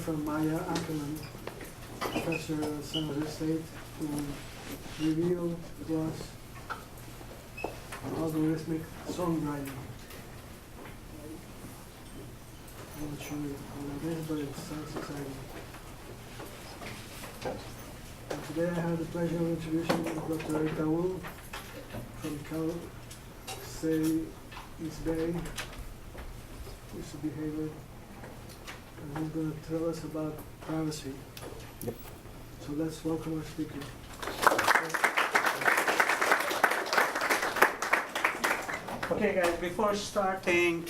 from Maya Ackerman, professor at San Jose State, who revealed to us algorithmic songwriting. I'm not sure what it is, but it sounds exciting. And today I have the pleasure of introducing Dr. Ertaul from East Bay, used to be Hayward, and he's going to tell us about privacy. Yep. So let's welcome our speaker. Okay, guys, before starting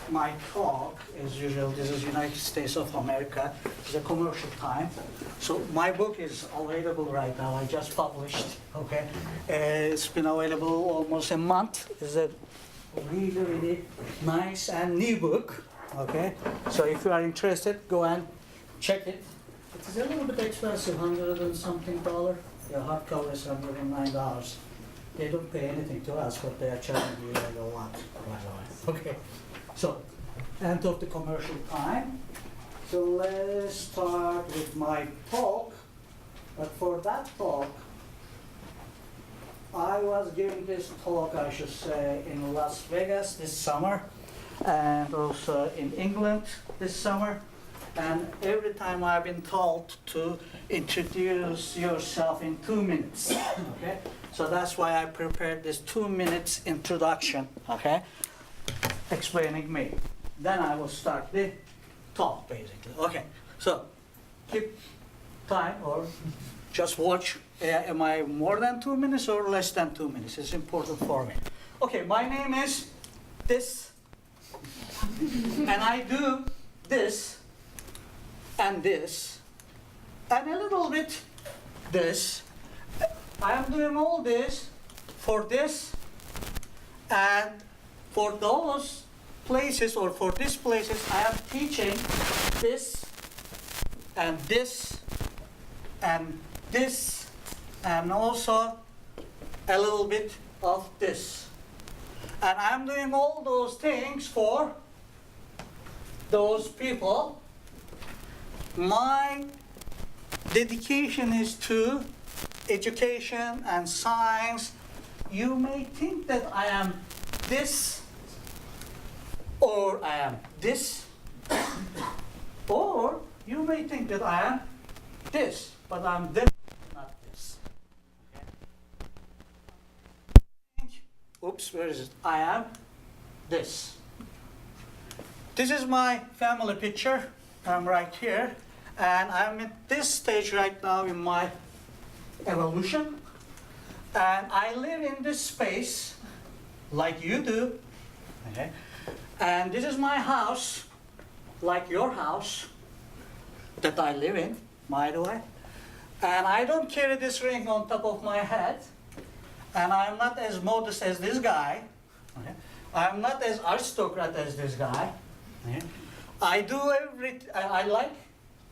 my talk, as usual, this is United States of America. It's a commercial time. So my book is available right now. I just published, okay? It's been available almost a month. It's a really, really nice and new book, okay? So if you are interested, go and check it. It is a little bit expensive, $100 and something. The hardcover is $109. They don't pay anything to us, but they are charging you like a lot, right away. Okay, so end of the commercial time. So let's start with my talk. But for that talk, I was giving this talk, I should say, in Las Vegas this summer, and also in England this summer. And every time I've been told to introduce yourself in 2 minutes, okay? So that's why I prepared this 2 minutes introduction, okay? Explaining me. Then I will start the talk, basically. Okay, so keep time or just watch. Am I more than 2 minutes or less than 2 minutes? It's important for me. Okay, my name is this, and I do this, and this, and a little bit this. I am doing all this for this, and for those places, or for these places, I am teaching this, and this, and this, and also a little bit of this. And I'm doing all those things for those people. My dedication is to education and science. You may think that I am this, or I am this, or you may think that I am this, but I'm definitely not this. Okay. Oops, where is it? I am this. This is my family picture. I'm right here. And I'm at this stage right now in my evolution. And I live in this space like you do. Okay. And this is my house, like your house that I live in, by the way. And I don't carry this ring on top of my head. And I'm not as modest as this guy. Okay. I'm not as aristocrat as this guy. Okay. I like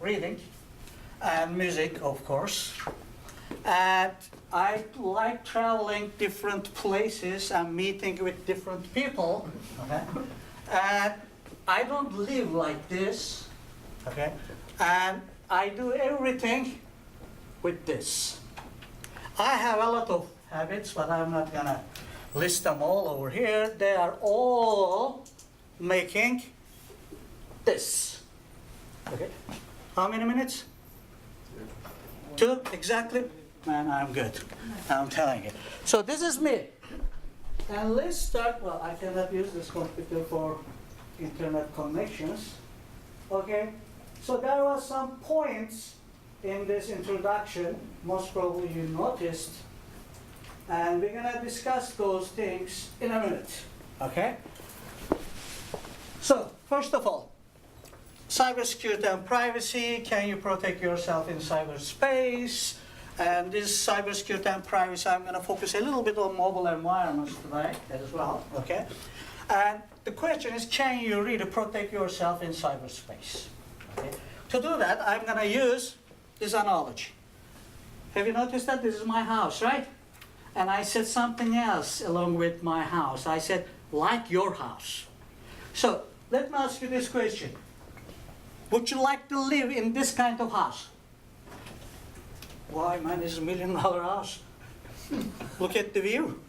reading and music, of course. And I like traveling different places and meeting with different people. Okay? And I don't live like this. Okay? And I do everything with this. I have a lot of habits, but I'm not gonna list them all over here. They are all making this. Okay? How many minutes? 2, exactly? Man, I'm good. I'm telling you. So this is me. And let's start, well, I cannot use this computer for internet connections. Okay? So there were some points in this introduction, most probably you noticed. And we're gonna discuss those things in a minute. Okay? So, first of all, cybersecurity and privacy. Can you protect yourself in cyberspace? And this cybersecurity and privacy, I'm going to focus a little bit on mobile environments today as well, okay? And the question is, can you really protect yourself in cyberspace? Okay? To do that, I'm going to use this analogy. Have you noticed that? This is my house, right? And I said something else along with my house. I said, like your house. So, let me ask you this question. Would you like to live in this kind of house? Why, man, it's $1 million house. Look at the view.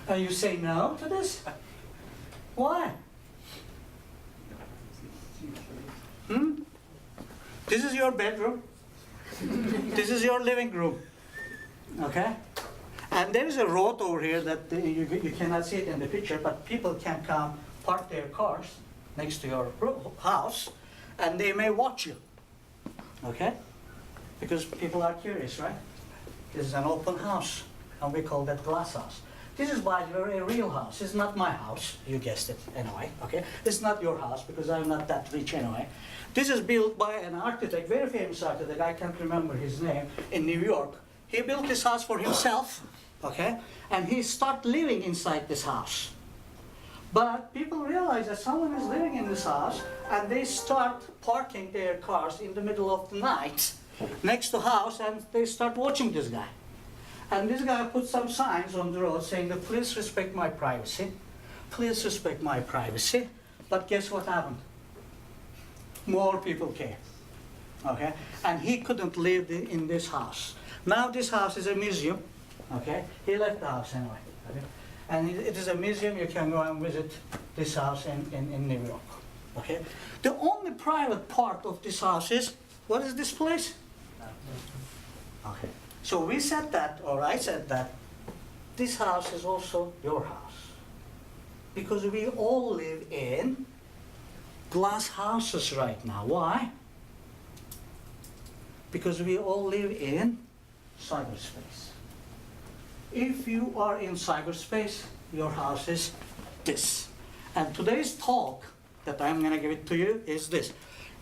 And you say no to this? Why? This is your bedroom. This is your living room. Okay? And there is a road over here that you cannot see it in the picture, but people can come park their cars next to your house, and they may watch you. Okay? Because people are curious, right? This is an open house, and we call that glass house. This is, by the way, a real house. It's not my house. You guessed it anyway, okay? It's not your house because I'm not that rich anyway. This is built by an architect, very famous architect, I can't remember his name, in New York. He built this house for himself, okay? And he started living inside this house. But people realize that someone is living in this house, and they start parking their cars in the middle of the night next to the house, and they start watching this guy. And this guy put some signs on the road saying that please respect my privacy. Please respect my privacy. But guess what happened? More people came. Okay? And he couldn't live in this house. Now this house is a museum. Okay? He left the house anyway. Okay? And it is a museum. You can go and visit this house in New York. Okay? The only private part of this house is, what is this place? Okay. So we said that, or I said that, this house is also your house. Because we all live in glass houses right now. Why? Because we all live in cyberspace. If you are in cyberspace, your house is this. And today's talk that I'm going to give it to you is this.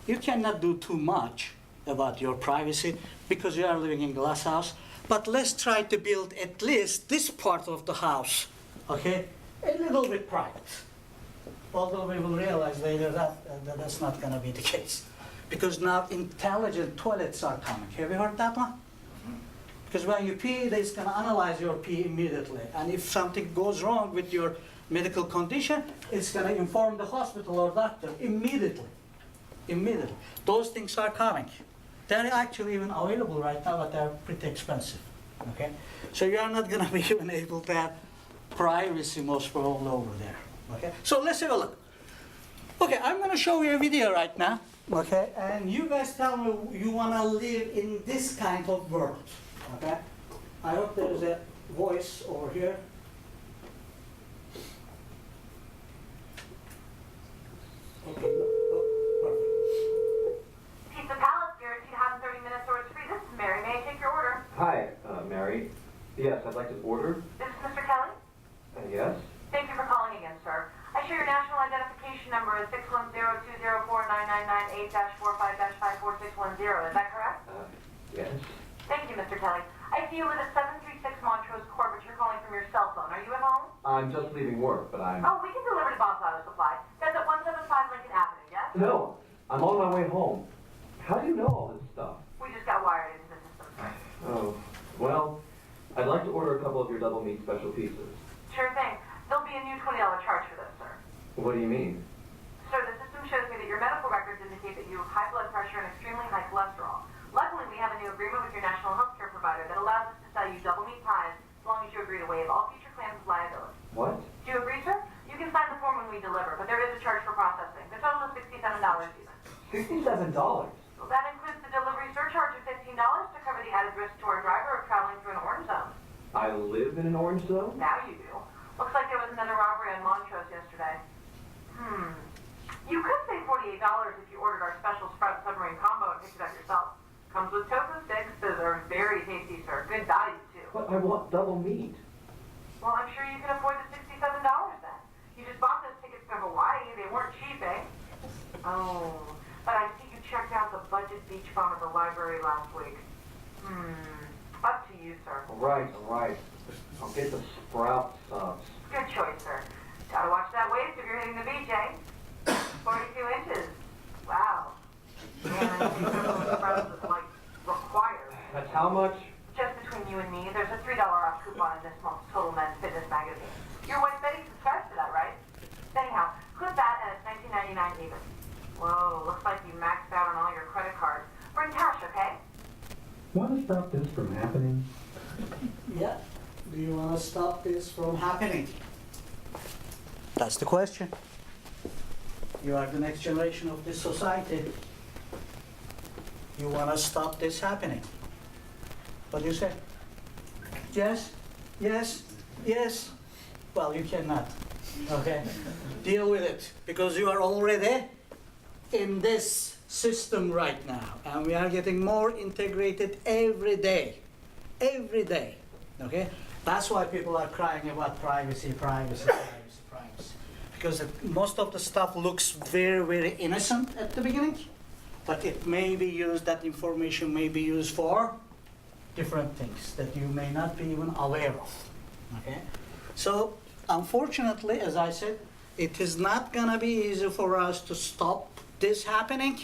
You cannot do too much about your privacy because you are living in glass house, but let's try to build at least this part of the house, okay, a little bit private. Although we will realize later that that's not going to be the case. Because now intelligent toilets are coming. Have you heard that one? Because when you pee, it's going to analyze your pee immediately. And if something goes wrong with your medical condition, it's going to inform the hospital or doctor immediately. Immediately. Those things are coming. They're actually even available right now, but they're pretty expensive. Okay? So you are not going to be even able to have privacy most probably over there. Okay? So let's have a look. Okay, I'm going to show you a video right now. Okay? And you guys tell me you want to live in this kind of world. Okay? I hope there is a voice over here. Okay, perfect. Pizza Palace, guaranteed to have in 30 minutes or it's free. This is Mary. May I take your order? Hi, Mary. Yes, I'd like to order. This is Mr. Kelly? Yes? Thank you for calling again, sir. I show your national identification number as 610-204-999-8-45-54610. Is that correct? Yes. Thank you, Mr. Kelly. I see you live at 736 Montrose Court, but you're calling from your cell phone. Are you at home? I'm just leaving work, but I'm... Oh, we can deliver to Bob's Auto Supply. That's at 175 Lincoln Avenue, yes? No, I'm on my way home. How do you know all this stuff? We just got wired into the system. Oh, well, I'd like to order a couple of your double meat special pizzas. Sure thing. There'll be a new $20 charge for this, sir. What do you mean? Sir, the system shows me that your medical records indicate that you have high blood pressure and extremely high cholesterol. Luckily, we have a new agreement with your national health care provider that allows us to sell you double meat pies as long as you agree to waive all future claims of liability. What? Do you agree, sir? You can sign the form when we deliver, but there is a charge for processing. The total is $67 even. $67? Well, that includes the delivery surcharge of $15 to cover the added risk to our driver of traveling through an orange zone. I live in an orange zone? Now you do. Looks like there was another robbery on Montrose yesterday. You could save $48 if you ordered our special Sprout Submarine combo and picked it up yourself. Comes with tofu sticks. Those are very tasty, sir. Good value, too. But I want double meat. Well, I'm sure you can afford the $67 then. You just bought those tickets to Hawaii. They weren't cheap, eh? Oh, but I see you checked out the budget beach bum at the library last week. Up to you, sir. All right. I'll get the Sprout subs. Good choice, sir. Gotta watch that waist if you're hitting the beach, eh? 42 inches. Wow. Man, I think those sprouts is like required. That's how much? Just between you and me, there's a $3 off coupon in this month's Total Men's Fitness magazine. Your wife Betty subscribes to that, right? Anyhow, click that and it's $19.99 even. Whoa, looks like you maxed from happening? Yeah. Do you want to stop this from happening? That's the question. You are the next generation of this society. You want to stop this happening. What do you say? Yes? Yes? Yes? Well, you cannot. Okay? Deal with it, because you are already in this system right now, and we are getting more integrated every day. Every day. Okay? That's why people are crying about privacy, privacy, privacy, privacy. Because most of the stuff looks very, very innocent at the beginning, but it may be used, that information may be used for different things that you may not be even aware of. Okay? So, unfortunately, as I said, it is not gonna be easy for us to stop this happening,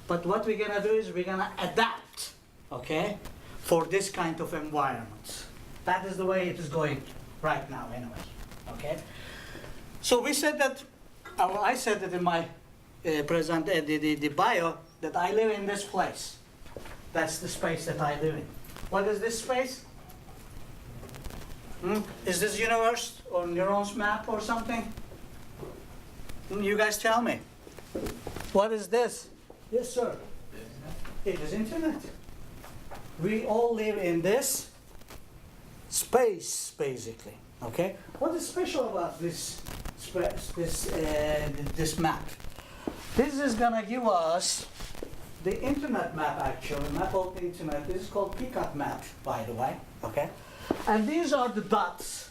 but what we're gonna do is we're gonna adapt, okay, for this kind of environments. That is the way it is going right now anyway, okay? So we said that, I said it in my the bio, that I live in this place. That's the space that I live in. What is this space? Is this universe or neurons map or something? You guys tell me. What is this? Yes, sir. It is internet. We all live in this space, basically. Okay. What is special about this space, this map? This is gonna give us the internet map, actually, map of the internet. This is called pickup map, by the way. Okay. And these are the dots.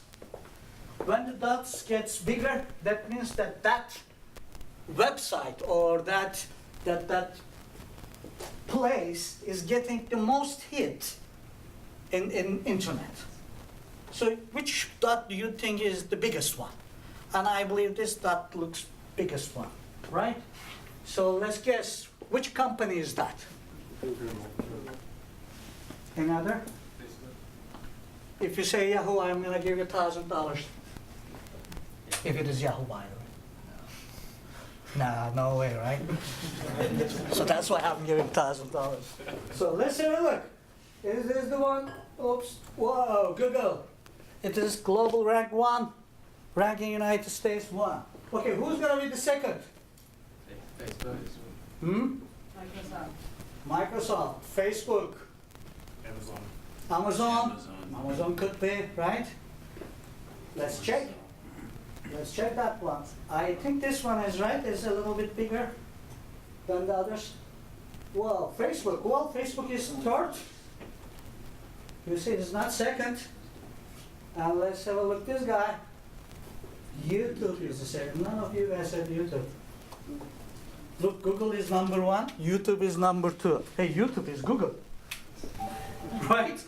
When the dots gets bigger, that means that that website or that place is getting the most hit in internet. So which dot do you think is the biggest one? And I believe this dot looks biggest one, right? So let's guess, which company is that? Another? If you say Yahoo, I'm gonna give you $1,000. If it is Yahoo, by the way. Nah, no way, right? So that's why I'm giving $1,000. So let's have a look. Is this the one? Oops. Whoa, Google. It is global rank 1, ranking United States 1. Okay, who's gonna be the second? Facebook. Microsoft, Facebook, Amazon. Amazon could be, right? Let's check. Let's check that one. I think this one is right. It's a little bit bigger than the others. Well, Facebook. Well, Facebook is third. You see, it's not second. And let's have a look. This guy. YouTube is the second. None of you guys said YouTube. Look, Google is number 1. YouTube is number 2. Hey, YouTube is Google. Right?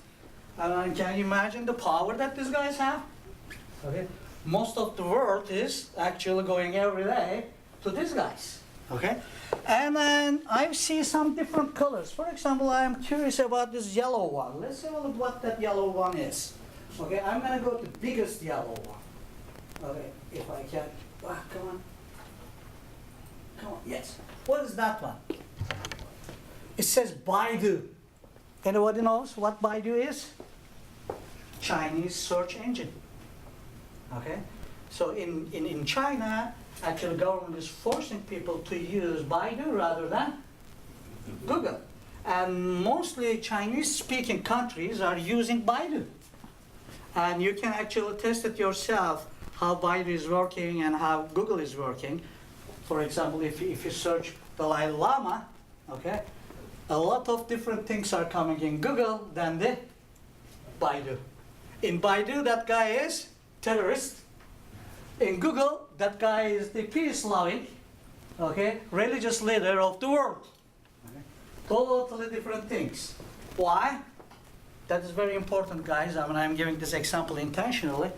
Can you imagine the power that these guys have? Okay. Most of the world is actually going every day to these guys. Okay. And then I see some different colors. For example, I am curious about this yellow one. Let's have a look what that yellow one is. Okay, I'm gonna go to the biggest yellow one. Okay, if I can. Ah, come on. Come on, yes. What is that one? It says Baidu. Anybody knows what Baidu is? Chinese search engine. Okay? So in China, actually government is forcing people to use Baidu rather than Google. And mostly Chinese-speaking countries are using Baidu. And you can actually test it yourself, how Baidu is working and how Google is working. For example, if you search Dalai Lama, okay, a lot of different things are coming in Google than the Baidu. In Baidu, that guy is terrorist. In Google, that guy is the peace-loving, okay, religious leader of the world. Okay. Totally different things. Why? That is very important, guys. I mean, I'm giving this example intentionally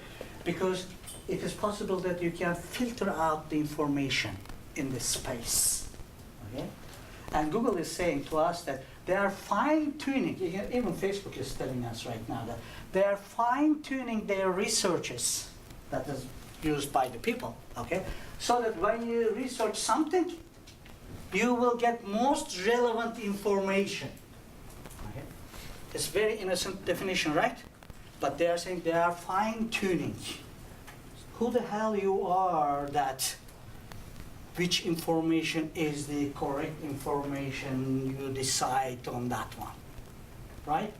because it is possible that you can filter out the information in this space. Okay? And Google is saying to us that they are fine-tuning, even Facebook is telling us right now that they are fine-tuning their researches that is used by the people, okay? So that when you research something, you will get most relevant information. Okay? It's very innocent definition, right? But they are saying they are fine-tuning. Who the hell you are that which information is the correct information, you decide on that one, right?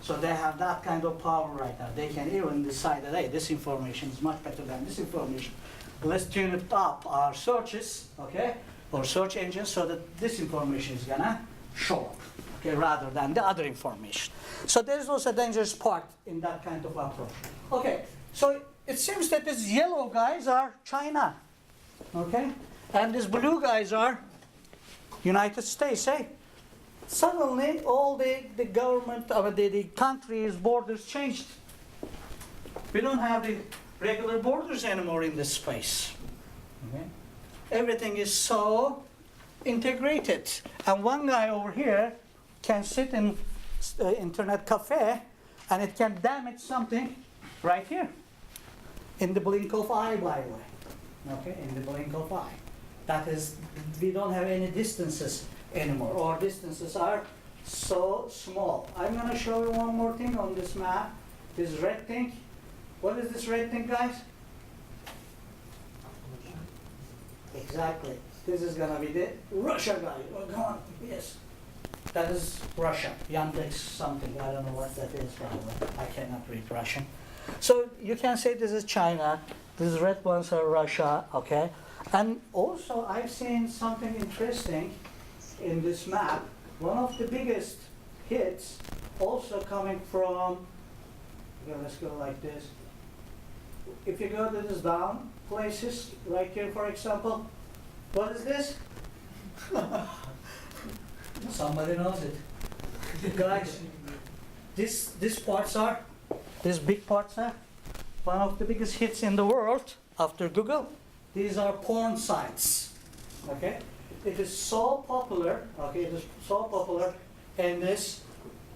So they have that kind of power right now. They can even decide that, hey, this information is much better than this information. Let's tune it up, our searches, okay, or search engines, so that this information is gonna show up, okay, rather than the other information. So there's also a dangerous part in that kind of approach. Okay, so it seems that these yellow guys are China, okay, and these blue guys are United States, eh? Suddenly, all the government of the country's borders changed. We don't have the regular borders anymore in this space. Okay? Everything is so integrated. And one guy over here can sit in internet cafe and it can damage something right here. In the blink of eye, by the way. Okay, in the blink of eye. That is, we don't have any distances anymore. Our distances are so small. I'm going to show you one more thing on this map. This red thing. What is this red thing, guys? Exactly. This is going to be the Russia guy. Oh, come on. Yes. That is Russia. Yandex something. I don't know what that is, by the way. I cannot read Russian. So you can say this is China. These red ones are Russia, okay? And also I've seen something interesting in this map. One of the biggest hits also coming from, okay, let's go like this. If you go to this down places, right here for example, what is this? Somebody knows it. Guys, these parts are, these big parts are one of the biggest hits in the world after Google. These are porn sites, okay? It is so popular, okay, it is so popular in this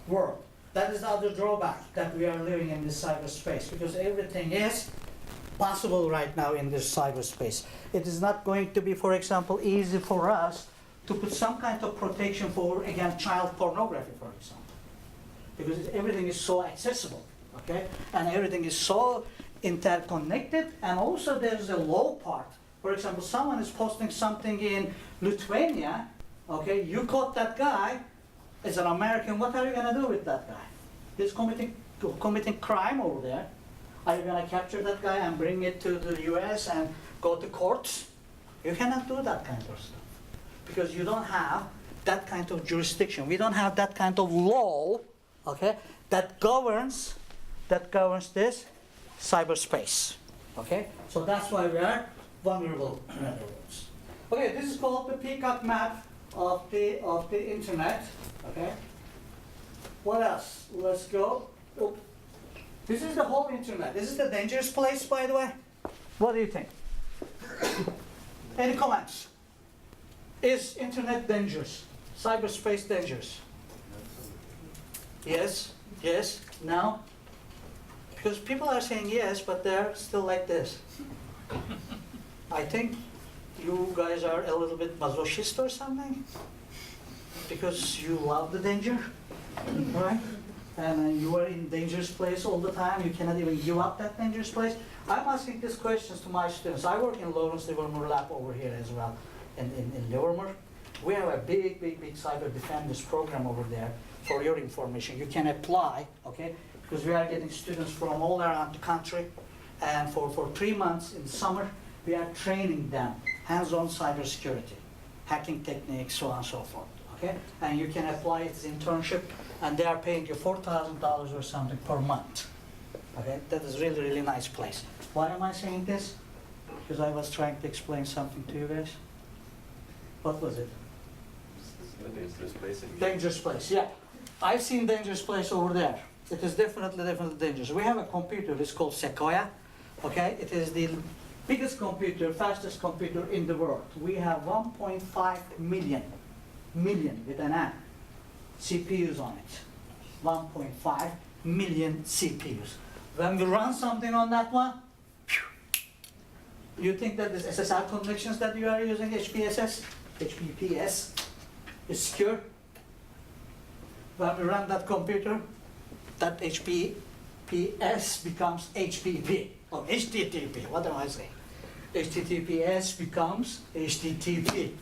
world. That is the other drawback that we are living in this cyberspace, because everything is possible right now in this cyberspace. It is not going to be, for example, easy for us to put some kind of protection for, again, child pornography, for example. Because everything is so accessible, okay? And everything is so interconnected, and also there's a low part. For example, someone is posting something in Lithuania, okay, you caught that guy as an American, what are you gonna do with that guy? He's committing crime over there. Are you gonna capture that guy and bring it to the US and go to courts? You cannot do that kind of stuff, because you don't have that kind of jurisdiction. We don't have that kind of law, okay, that governs this cyberspace, okay? So that's why we are vulnerable, in other words. Okay, this is called the peacock map of the internet, okay? What else? Let's go. Oh. This is the whole internet. This is the dangerous place, by the way. What do you think? Any comments? Is internet dangerous? Cyberspace dangerous? Yes? Yes? No? Because people are saying yes, but they're still like this. I think you guys are a little bit masochist or something, because you love the danger, right? And you are in dangerous place all the time. You cannot even give up that dangerous place. I'm asking these questions to my students. I work in Lawrence Livermore Lab over here as well, in Livermore. We have a big cyber defenders program over there. For your information, you can apply, okay? Because we are getting students from all around the country, and for 3 months in summer, we are training them hands-on cybersecurity, hacking techniques, so on and so forth, okay? And you can apply it as internship, and they are paying you $4,000 or something per month, okay? That is really, really nice place. Why am I saying this? Because I was trying to explain something to you guys. What was it? Dangerous place. Dangerous place, yeah. I've seen dangerous place over there. It is definitely dangerous. We have a computer, it's called Sequoia, okay? It is the biggest computer, fastest computer in the world. We have 1.5 million with an M, CPUs on it. 1.5 million CPUs. When we run something on that one, you think that this SSL connections that you are using, HPPS, is secure? when we run that computer, that HTTPS becomes HTTP, or HTTP, what am I saying? HTTPS becomes HTTP,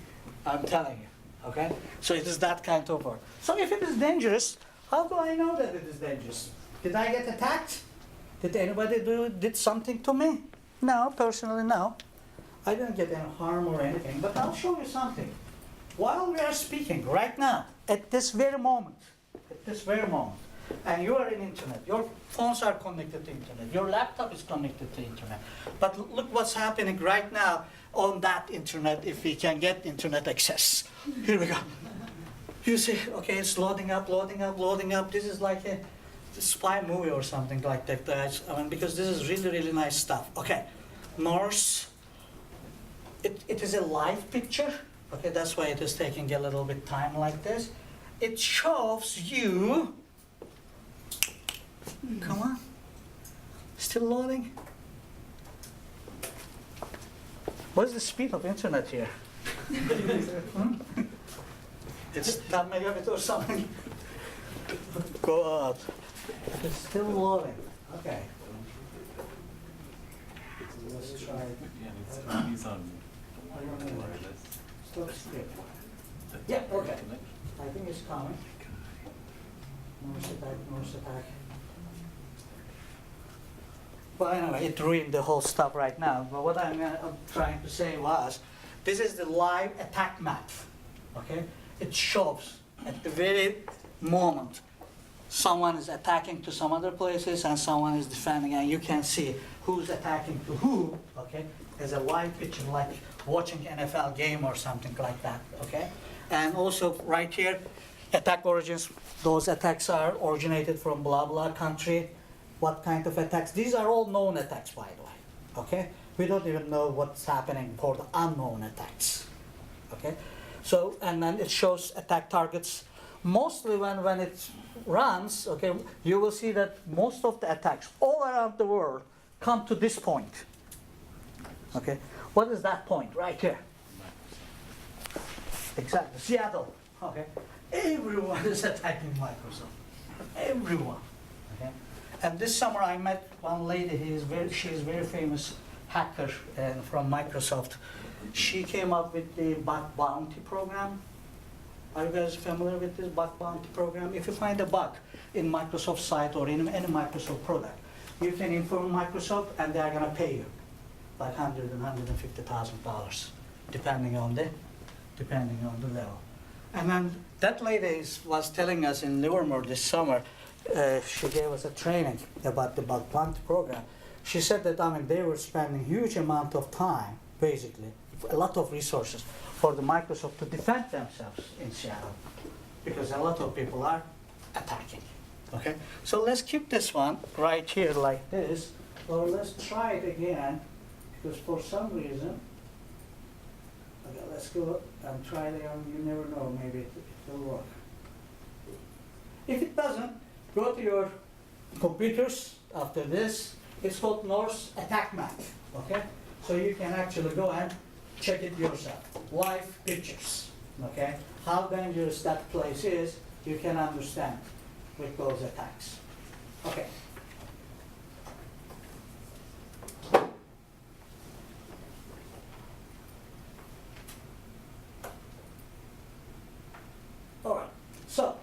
I'm telling you, okay? So it is that kind of work. So if it is dangerous, how do I know that it is dangerous? Did I get attacked? Did anybody did something to me? No, personally, no. I didn't get any harm or anything, but I'll show you something. While we are speaking right now, at this very moment, and you are in internet, your phones are connected to internet, your laptop is connected to internet, but look what's happening right now on that internet if we can get internet access. Here we go. You see, okay, it's loading up. This is like a spy movie or something like that, guys. I mean, because this is really, really nice stuff. Okay, Norse. It is a live picture. Okay, that's why it is taking a little bit time like this. It shows you. Come on. Still loading. What is the speed of internet here? It's 10 megabit or something. Go out. It's still loading. Okay. Let's try it. Yeah, he's on wireless. Stop screen. Yeah, okay. I think it's coming. Norse attack. Well, anyway, it ruined the whole stuff right now. But what I'm trying to say was, this is the live attack map. Okay? It shows at the very moment someone is attacking to some other places and someone is defending, and you can see who's attacking to who. Okay? As a live picture, like watching NFL game or something like that. Okay? And also right here, attack origins. Those attacks are originated from blah blah country. What kind of attacks? These are all known attacks, by the way. Okay? We don't even know what's happening for the unknown attacks. Okay? So, and then it shows attack targets. Mostly when it runs, okay, you will see that most of the attacks all around the world come to this point. Okay? What is that point? Right here. Exactly. Seattle. Okay? Everyone is attacking Microsoft. Everyone. Okay? And this summer I met one lady. She is very famous hacker from Microsoft. She came up with the bug bounty program. Are you guys familiar with this bug bounty program? If you find a bug in Microsoft site or in any Microsoft product, you can inform Microsoft and they are going to pay you like $100,000 and $150,000, depending on the level. And then that lady was telling us in Livermore this summer. She gave us a training about the bug bounty program. She said that they were spending huge amount of time, basically, a lot of resources for the Microsoft to defend themselves in Seattle, because a lot of people are attacking. Okay, so let's keep this one right here like this, or let's try it again, because for some reason, okay, let's go and try it again. You never know, maybe it will work. If it doesn't, go to your computers after this. It's called Norse Attack Map, okay? So you can actually go and check it yourself. Live pictures, okay? How dangerous that place is, you can understand with those attacks. Okay. All right, so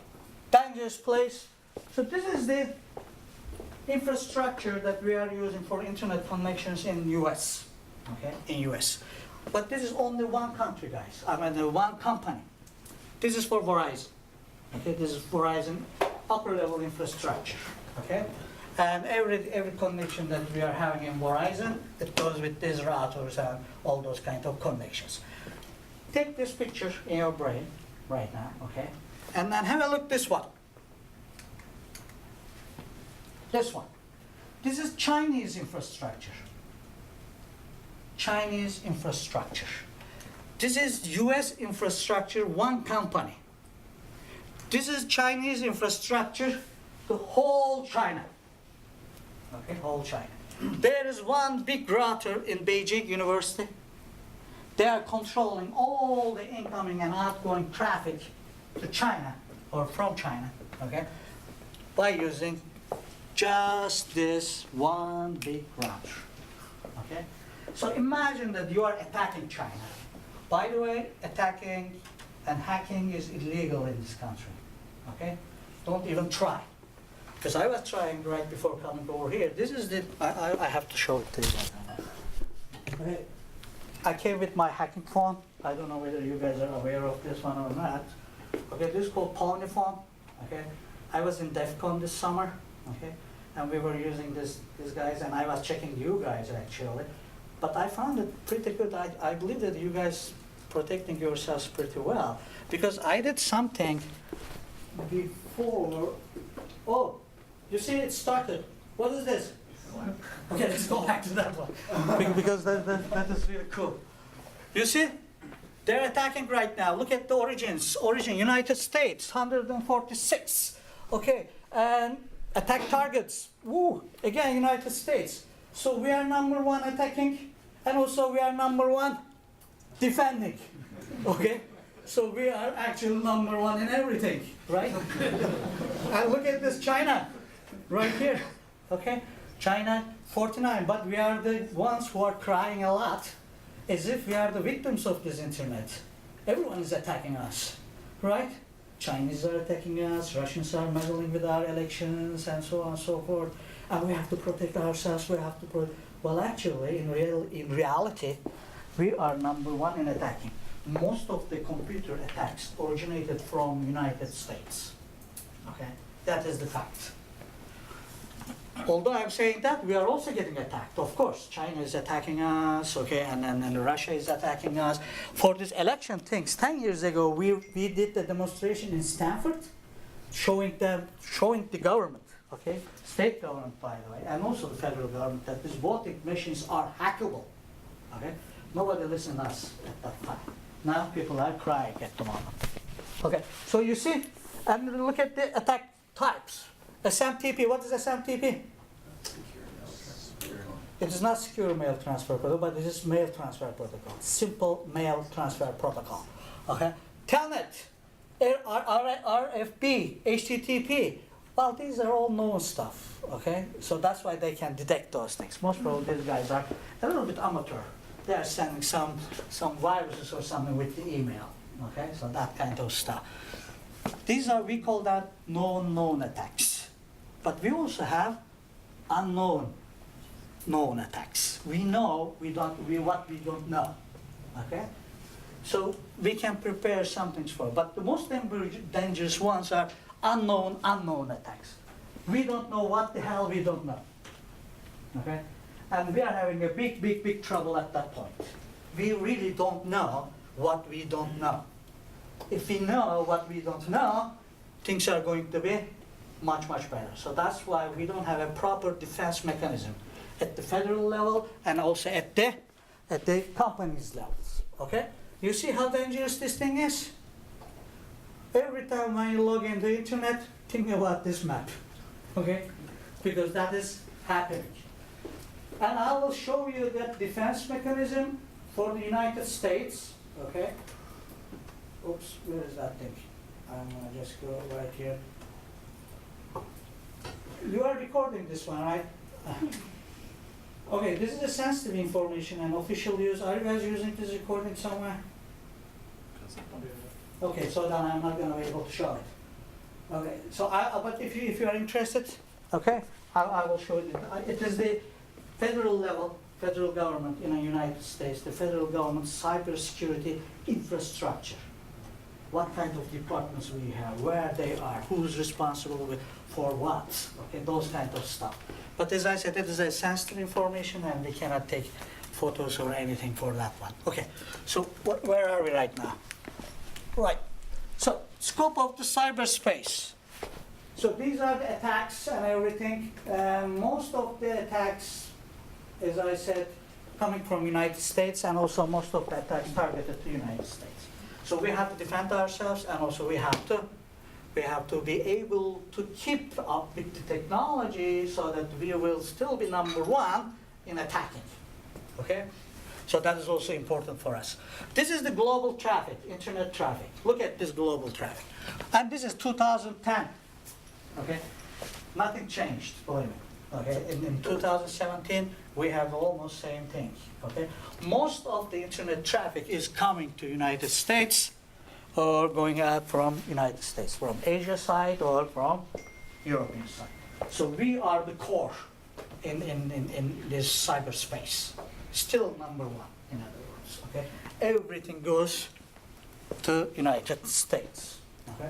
dangerous place. So this is the infrastructure that we are using for internet connections in US, okay, in US. But this is only one country, guys. One company. This is for Verizon, okay. This is Verizon upper level infrastructure, okay. And every connection that we are having in Verizon, it goes with these routers and all those kind of connections. Take this picture in your brain right now, okay, and then have a look this one. This one. This is Chinese infrastructure. Chinese infrastructure. This is US infrastructure, one company. This is Chinese infrastructure, the whole China. Okay, whole China. There is one big router in Beijing University. They are controlling all the incoming and outgoing traffic to China or from China. okay, by using just this one big branch, okay? So imagine that you are attacking China. By the way, attacking and hacking is illegal in this country, okay? Don't even try. Because I was trying right before coming over here. This is the, I have to show it to you right now. Okay. I came with my hacking phone. I don't know whether you guys are aware of this one or not. Okay, this is called Pony phone. Okay, I was in DEF CON this summer. Okay, and we were using these guys, and I was checking you guys actually. But I found it pretty good. I believe that you guys protecting yourselves pretty well, because I did something before. Oh, you see it started. What is this? Okay, let's go back to that one, because that is really cool. You see, they're attacking right now. Look at the origins. Origin, United States, 146. Okay, and attack targets. Woo, again, United States. So we are number one attacking, and also we are number one defending. Okay, so we are actually number one in everything, right? And look at this China, right here. Okay. China, 49, but we are the ones who are crying a lot, as if we are the victims of this internet. Everyone is attacking us, right? Chinese are attacking us, Russians are meddling with our elections, and so on and so forth. And we have to protect ourselves, we have to well, actually, in reality, we are number one in attacking. Most of the computer attacks originated from United States, okay? That is the fact. Although I'm saying that, we are also getting attacked. Of course, China is attacking us, okay, and Russia is attacking us. For these election things, 10 years ago, we did the demonstration in Stanford, showing the government, okay, state government, by the way, and also the federal government, that these voting machines are hackable, okay? Nobody listened to us at that time. Now people are crying at the moment. Okay, so you see, and look at the attack types. SMTP, what is SMTP? It is not secure mail transfer protocol, but it is mail transfer protocol. Simple mail transfer protocol. Okay? Telnet, RFP, HTTP. Well, these are all known stuff. Okay? So that's why they can detect those things. Most probably these guys are a little bit amateur. They are sending some viruses or something with the email. Okay? So that kind of stuff. These are, we call that known attacks. But we also have unknown known attacks. We know what we don't know. Okay? So we can prepare something for it. But the most dangerous ones are unknown attacks. We don't know what the hell we don't know. Okay? And we are having a big trouble at that point. We really don't know what we don't know. If we know what we don't know, things are going to be much better. So that's why we don't have a proper defense mechanism at the federal level and also at the companies levels. Okay? You see how dangerous this thing is? Every time when you log into the internet, think about this map. Okay? Because that is happening. And I will show you that defense mechanism for the United States. Okay? Oops, where is that thing? I'm gonna just go right here. You are recording this one, right? Okay, this is a sensitive information and official use. Are you guys using this recording somewhere? Okay, so then I'm not gonna be able to show it. Okay, so but if you are interested, okay, I will show it. It is the federal level, federal government in the United States, the federal government cybersecurity infrastructure. What kind of departments we have, where they are, who's responsible for what, okay, those kind of stuff. But as I said, it is a sensitive information and we cannot take photos or anything for that one. Okay, so where are we right now? Right, so scope of the cyberspace. So these are the attacks and everything. Most of the attacks, as I said, coming from United States, and also most of the attacks targeted to United States. So we have to defend ourselves, and also we have to be able to keep up with the technology so that we will still be number one in attacking. Okay? So that is also important for us. This is the global traffic, internet traffic. Look at this global traffic. And this is 2010. okay? Nothing changed, believe me, okay? In 2017, we have almost same thing, okay? Most of the internet traffic is coming to United States or going out from United States, from Asia side or from European side. So we are the core in this cyberspace. Still number one, in other words, okay? Everything goes to United States, okay?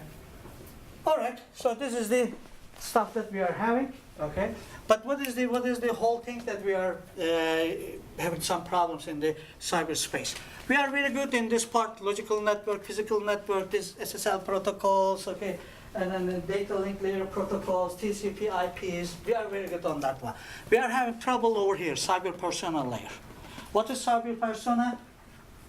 All right, so this is the stuff that we are having, okay? But what is the whole thing that we are having some problems in the cyberspace? We are really good in this part, logical network, physical network, this SSL protocols, okay? And then the data link layer protocols, TCP, IPs, we are very good on that one. We are having trouble over here, cyber persona layer. What is cyber persona?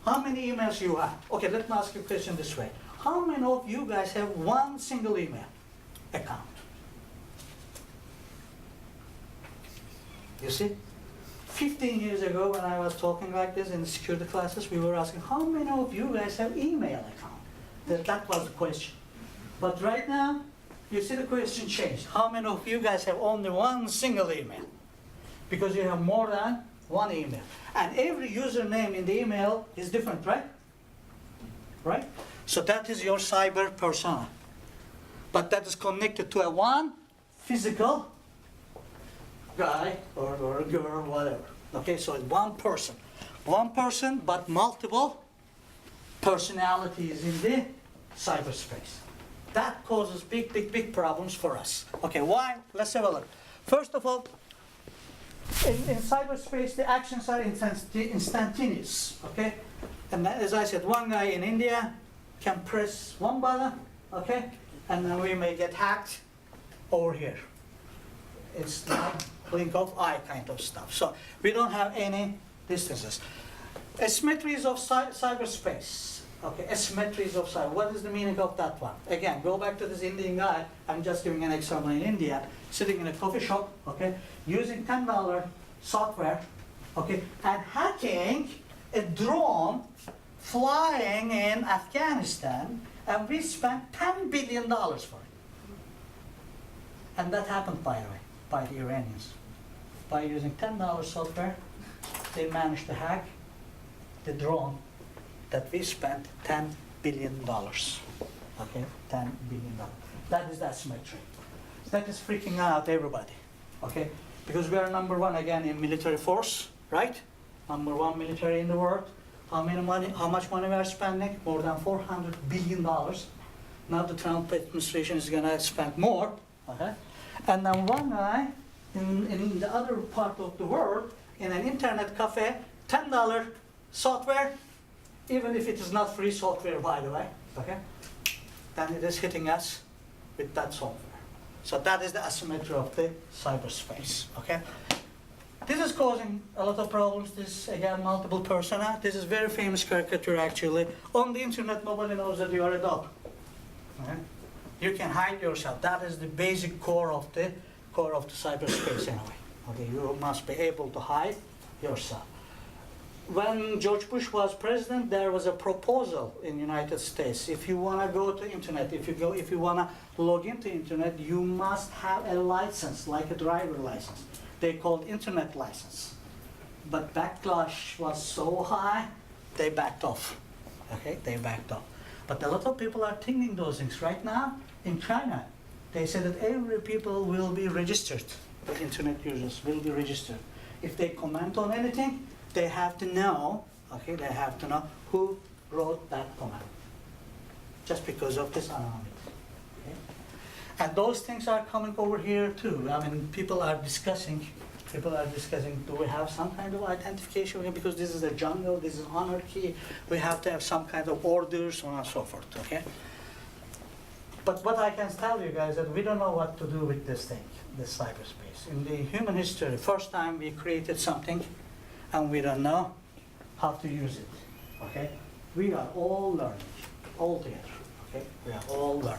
How many emails you have? Okay, let me ask you a question this way. How many of you guys have one single email account? You see? 15 years ago when I was talking like this in the security classes, we were asking, how many of you guys have email account? That was the question. But right now, you see the question changed. How many of you guys have only one single email? Because you have more than one email. And every username in the email is different, right? Right? So that is your cyber persona. But that is connected to a one physical guy or a girl, whatever. Okay, so it's one person. One person, but multiple personalities in the cyberspace. That causes big problems for us. Okay, why? Let's have a look. First of all, in cyberspace, the actions are instantaneous, okay? And as I said, one guy in India can press one button, okay? And then we may get hacked over here. It's like blink of eye kind of stuff. So we don't have any distances. Asymmetries of cyberspace. Okay, asymmetries of cyber. What is the meaning of that one? Again, go back to this Indian guy. I'm just giving an example in India, sitting in a coffee shop, okay, using $10 software, okay, and hacking a drone flying in Afghanistan, and we spent $10 billion for it. And that happened, by the way, by the Iranians. By using $10 software, they managed to hack the drone that we spent $10 billion. Okay, $10 billion. That is the asymmetry. That is freaking out everybody. Okay, because we are number one again in military force, right? Number one military in the world. How much money we are spending? More than $400 billion. Now the Trump administration is gonna spend more. Okay, and then one guy in the other part of the world in an internet cafe, $10 software. Even if it is not free software, by the way, okay, then it is hitting us with that software. So that is the asymmetry of the cyberspace, okay? This is causing a lot of problems. This, again, multiple persona. This is very famous caricature, actually. On the internet, nobody knows that you are a dog. Okay? You can hide yourself. That is the basic core of the cyberspace, anyway. Okay, you must be able to hide yourself. When George Bush was president, there was a proposal in the United States. If you want to go to internet, if you want to log into internet, you must have a license, like a driver license. They called internet license. But backlash was so high, they backed off. Okay, they backed off. But a lot of people are thinking those things right now in China. They say that every people will be registered. The internet users will be registered. If they comment on anything, they have to know, okay, they have to know who wrote that comment, just because of this anonymity. Okay? And those things are coming over here too. I mean, people are discussing, do we have some kind of identification? Because this is a jungle, this is anarchy, we have to have some kind of orders, so on and so forth, okay? But what I can tell you guys that we don't know what to do with this thing, this cyberspace. In the human history, first time we created something, and we don't know how to use it, okay? We are all learning, all together, okay? We are all learning.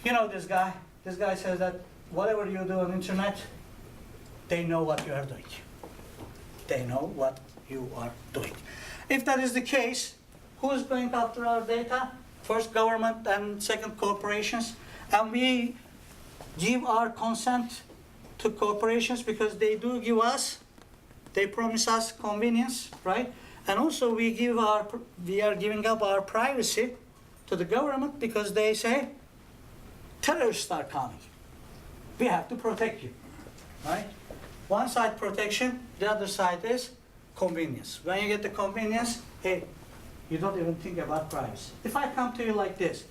You know this guy says that whatever you do on the internet, they know what you are doing. They know what you are doing. If that is the case, who is going after our data? First government and second corporations. And we give our consent to corporations because they do give us, they promise us convenience, right? And also we are giving up our privacy to the government because they say terrorists are coming. We have to protect you, right? One side protection, the other side is convenience. When you get the convenience, hey, you don't even think about privacy. If I come to you like this,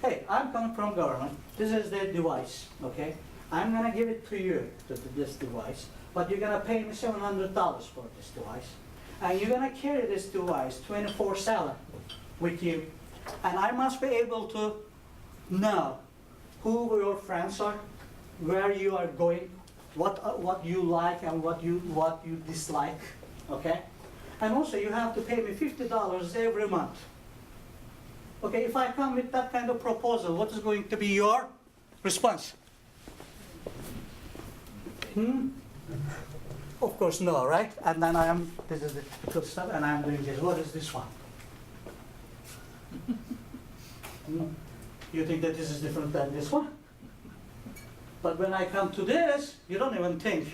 hey, I'm coming from government, this is the device, okay? I'm gonna give it to you, this device, but you're gonna pay me $700 for this device. And you're gonna carry this device 24/7 with you. And I must be able to know who your friends are, where you are going, what you like and what you dislike, okay? And also you have to pay me $50 every month. Okay, if I come with that kind of proposal, what is going to be your response? Of course no, right? And then this is the good stuff, and I'm doing this. What is this one? You think that this is different than this one? But when I come to this, you don't even think,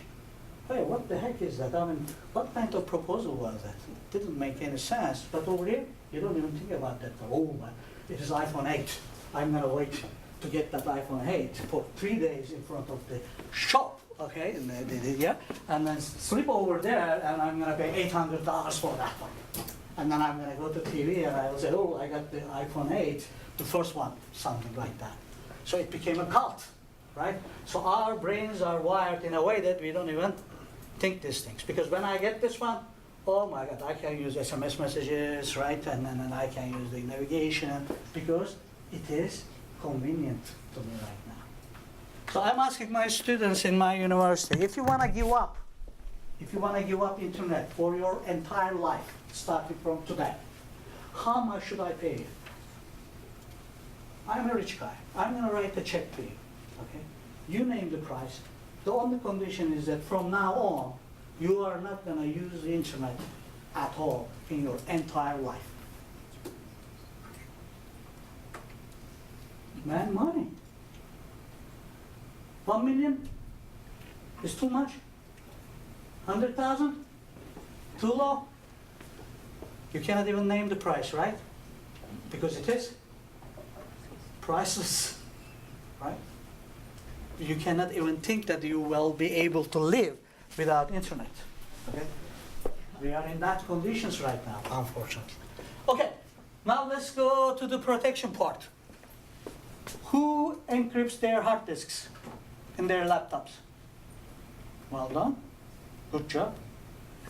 hey, what the heck is that? I mean, what kind of proposal was that? It didn't make any sense. But over here, you don't even think about that. Oh, man, it is iPhone 8. I'm going to wait to get that iPhone 8 for 3 days in front of the shop, okay? And then sleep over there, and I'm going to pay $800 for that one. And then I'm going to go to TV, and I will say, oh, I got the iPhone 8, the first one, something like that. So it became a cult. Right? So our brains are wired in a way that we don't even think these things. Because when I get this one, oh my God, I can use SMS messages, right? And then I can use the navigation because it is convenient to me right now. So I'm asking my students in my university, if you want to give up internet for your entire life, starting from today, how much should I pay you? I'm a rich guy. I'm going to write a check to you. Okay? You name the price. The only condition is that from now on, you are not going to use the internet at all in your entire life. Man, money. 1 million is too much. 100,000? Too low? You cannot even name the price, right? Because it is priceless, right? You cannot even think that you will be able to live without internet. Okay? We are in that conditions right now, unfortunately. Okay, now let's go to the protection part. Who encrypts their hard disks in their laptops? Well done. Good job.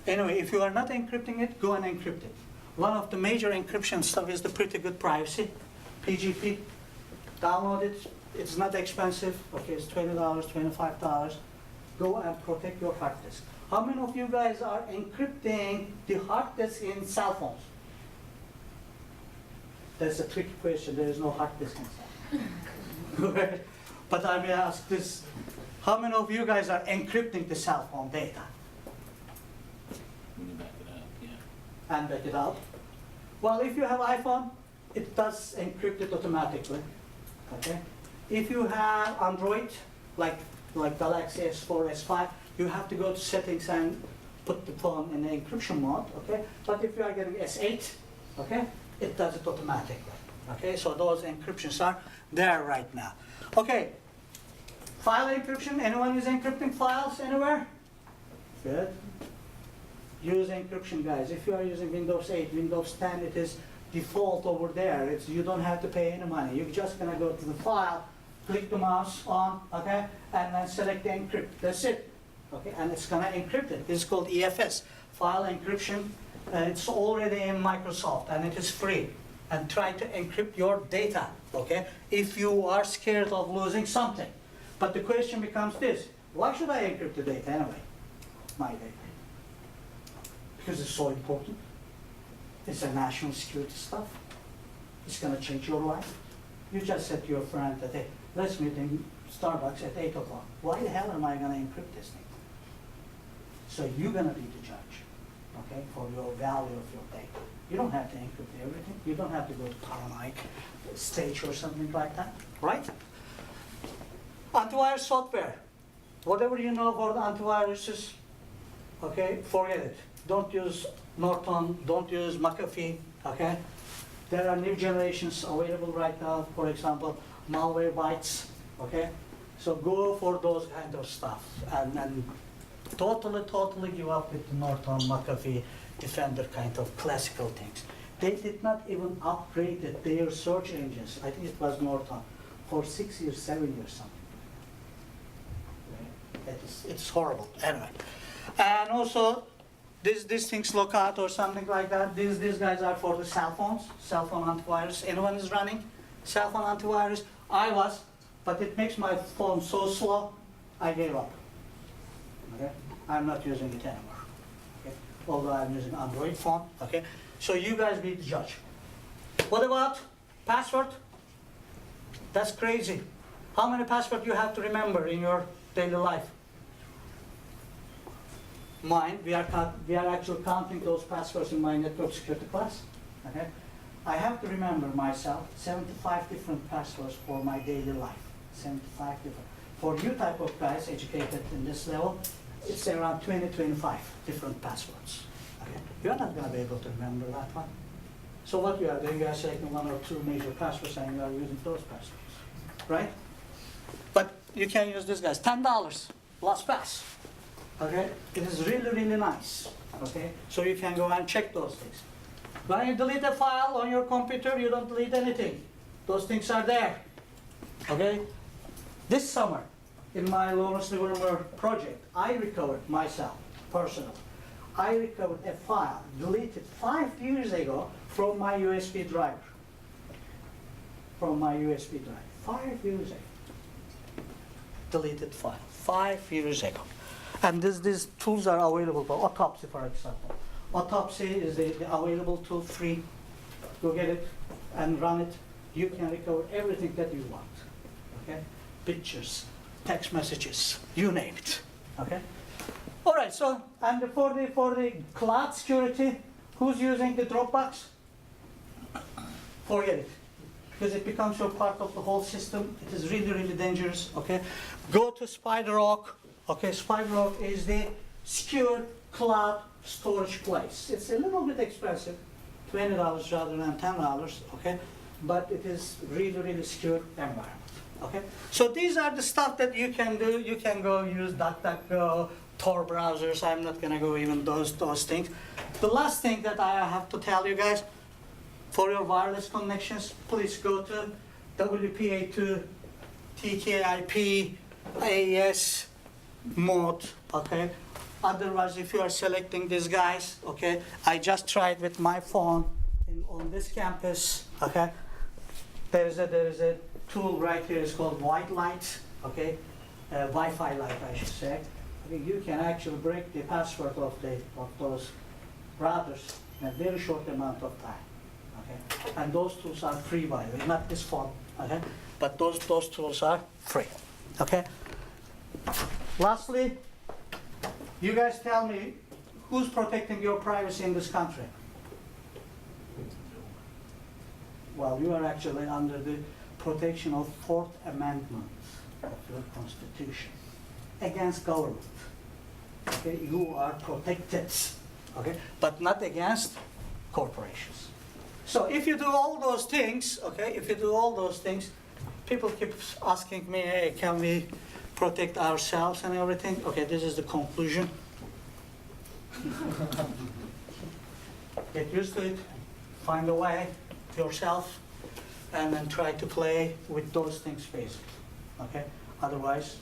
Anyway, if you are not encrypting it, go and encrypt it. One of the major encryption stuff is the pretty good privacy, PGP. Download it. It's not expensive, okay, it's $20, $25. Go and protect your hard disk. How many of you guys are encrypting the hard disk in cell phones? That's a tricky question, there is no hard disk inside. But I may ask this, how many of you guys are encrypting the cell phone data? When you back it up, yeah. And back it up? Well, if you have iPhone, it does encrypt it automatically, okay? If you have Android, like Galaxy S4, S5, you have to go to settings and put the phone in the encryption mode, okay? But if you are getting S8, okay, it does it automatically, okay? So those encryptions are there right now. Okay, file encryption, anyone is encrypting files anywhere? Good. Use encryption, guys. If you are using Windows 8, Windows 10, it is default over there. You don't have to pay any money. You're just gonna go to the file, click the mouse on, okay, and then select the encrypt. That's it, okay, and it's gonna encrypt it. It's called EFS, file encryption. It's already in Microsoft, and it is free. And try to encrypt your data, okay, if you are scared of losing something. But the question becomes this: why should I encrypt the data anyway? My data. Because it's so important. It's a national security stuff. It's gonna change your life. You just said to your friend that, hey, let's meet in Starbucks at 8 o'clock. Why the hell am I gonna encrypt this thing? So you're gonna be the judge, okay, for your value of your data. You don't have to encrypt everything. You don't have to go to paranoid stage or something like that, right? Antivirus software. Whatever you know for the antiviruses, okay, forget it. Don't use Norton, don't use McAfee, okay? There are new generations available right now, for example, Malwarebytes, okay? So go for those kind of stuff and totally give up with the Norton, McAfee, Defender kind of classical things. They did not even upgrade their search engines. I think it was Norton for 6 years, 7 years, something. It's horrible. Anyway, and also these things Lookout or something like that. These guys are for the cell phones, cell phone antivirus. Anyone is running cell phone antivirus? I was, but it makes my phone so slow. I gave up. Okay, I'm not using it anymore. Okay, although I'm using Android phone. Okay, so you guys be the judge. What about password? That's crazy. How many passwords you have to remember in your daily life? Mine, we are actually counting those passwords in my network security class. Okay, I have to remember myself 75 different passwords for my daily life. 75 different. For you type of guys educated in this level, it's around 20-25 different passwords. Okay, you're not going to be able to remember that one. So what you are doing, you are selecting one or two major passwords and you are using those passwords, right? But you can use this guys. $10 LastPass. Okay, it is really nice. Okay, so you can go and check those things. When you delete a file on your computer, you don't delete anything. Those things are there. Okay, this summer in my Lawrence Livermore project, I recovered myself personally. I recovered a file deleted 5 years ago from my USB drive. From my USB drive, 5 years ago. Deleted file, 5 years ago. And these tools are available for Autopsy, for example. Autopsy is the available tool, free. Go get it and run it. You can recover everything that you want. Okay? Pictures, text messages, you name it. Okay? All right. So, and for the cloud security, who's using the Dropbox? Forget it, because it becomes your part of the whole system. It is really dangerous. Okay? Go to SpiderRock. Okay, SpiderRock is the secure cloud storage place. It's a little bit expensive, $20 rather than $10, okay? But it is really secure environment, okay? So these are the stuff that you can do. You can go use DuckDuckGo, Tor browsers. I'm not gonna go even those things. The last thing that I have to tell you guys, for your wireless connections, please go to WPA2, TKIP, AES, mode, okay? Otherwise, if you are selecting these guys, okay, I just tried with my phone on this campus, okay? There is a tool right here, it's called white light, okay? Wi-Fi light, I should say. I think you can actually break the password of those routers in a very short amount of time, okay? And those tools are free, by the way, not this phone, okay? But those tools are free, okay? Lastly, you guys tell me, who's protecting your privacy in this country? Well, you are actually under the protection of 4th Amendment of your Constitution against government. Okay, you are protected, okay, but not against corporations. So if you do all those things, okay, if you do all those things, people keep asking me, hey, can we protect ourselves and everything? Okay, this is the conclusion. Get used to it, find a way yourself, and then try to play with those things basically. Okay? Otherwise,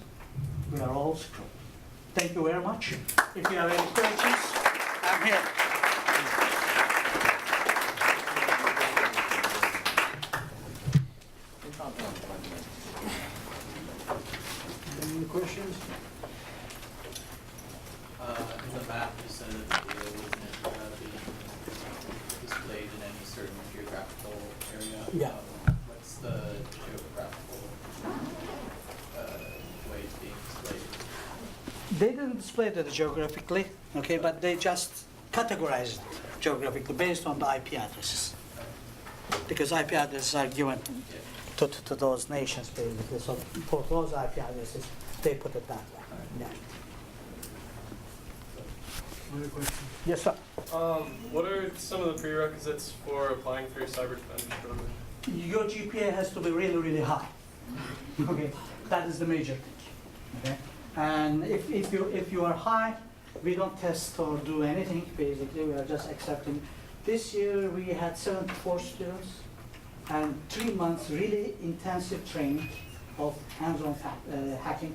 we are all screwed. Thank you very much. If you have any questions, I'm here. Any questions? In the map, you said that the video wasn't being displayed in any certain geographical area. Yeah. What's the geographical way it's being displayed? They didn't display it geographically, okay, but they just categorized it geographically based on the IP addresses. Because IP addresses are given. to those nations basically. So for those IP addresses, they put it that way. Yeah. Other questions? Yes, sir. What are some of the prerequisites for applying for your cyber defense program? Your GPA has to be really, really high. Okay, that is the major thing. Okay, and if you are high, we don't test or do anything. Basically, we are just accepting. This year we had 74 students and 3 months really intensive training of hands-on hacking.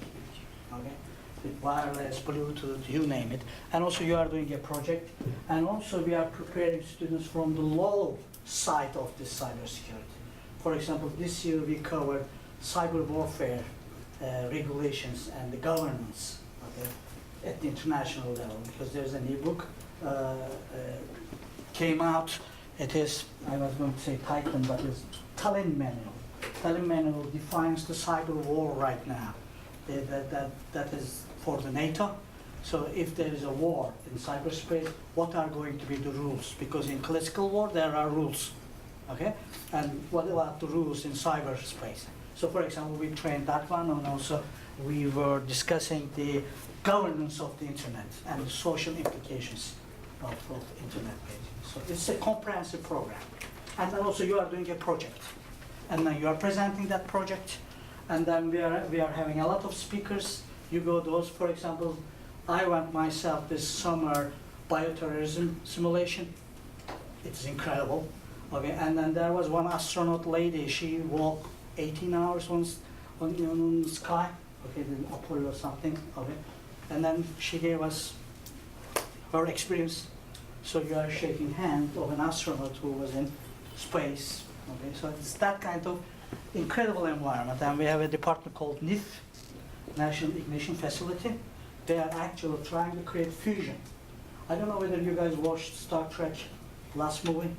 Okay, with wireless, Bluetooth, you name it. And also you are doing a project. And also we are preparing students from the low side of this cybersecurity. For example, this year we covered cyber warfare regulations and the governance, okay, at the international level, because there's an e-book came out. It is, I was going to say Titan, but it's Tallinn Manual. Tallinn Manual defines the cyber war right now. That is for the NATO. So if there is a war in cyberspace, what are going to be the rules? Because in classical war, there are rules, okay? And what about the rules in cyberspace? So for example, we trained that one, and also we were discussing the governance of the internet and the social implications of internet pages. So it's a comprehensive program. And then also you are doing a project. And then you are presenting that project. And then we are having a lot of speakers. You go those, for example, I went myself this summer bioterrorism simulation. It's incredible. Okay, and then there was one astronaut lady, she walked 18 hours on the sky, okay, the Apollo or something, okay, and then she gave us her experience. So you are shaking hands of an astronaut who was in space, okay, so it's that kind of incredible environment. And we have a department called NIF, National Ignition Facility. They are actually trying to create fusion. I don't know whether you guys watched Star Trek last movie,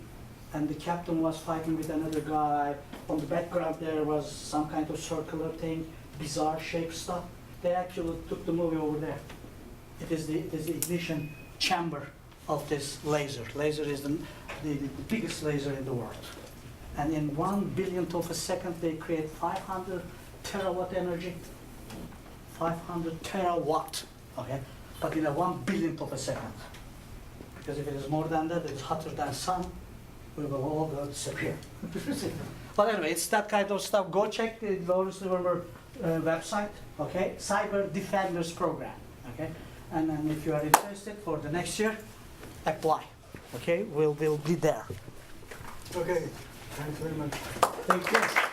and the captain was fighting with another guy. On the background there was some kind of circular thing, bizarre shaped stuff. They actually took the movie over there. It is the ignition chamber of this laser. Laser is the biggest laser in the world. And in 1 billionth of a second, they create 500 terawatt energy. 500 terawatt, okay? But in a 1 billionth of a second. Because if it is more than that, it's hotter than sun, we will all disappear. But anyway, it's that kind of stuff. Go check the Lawrence Livermore website, okay? Cyber Defenders Program, okay? And then if you are interested for the next year, apply, okay? We'll be there. Okay, thanks very much. Thank you.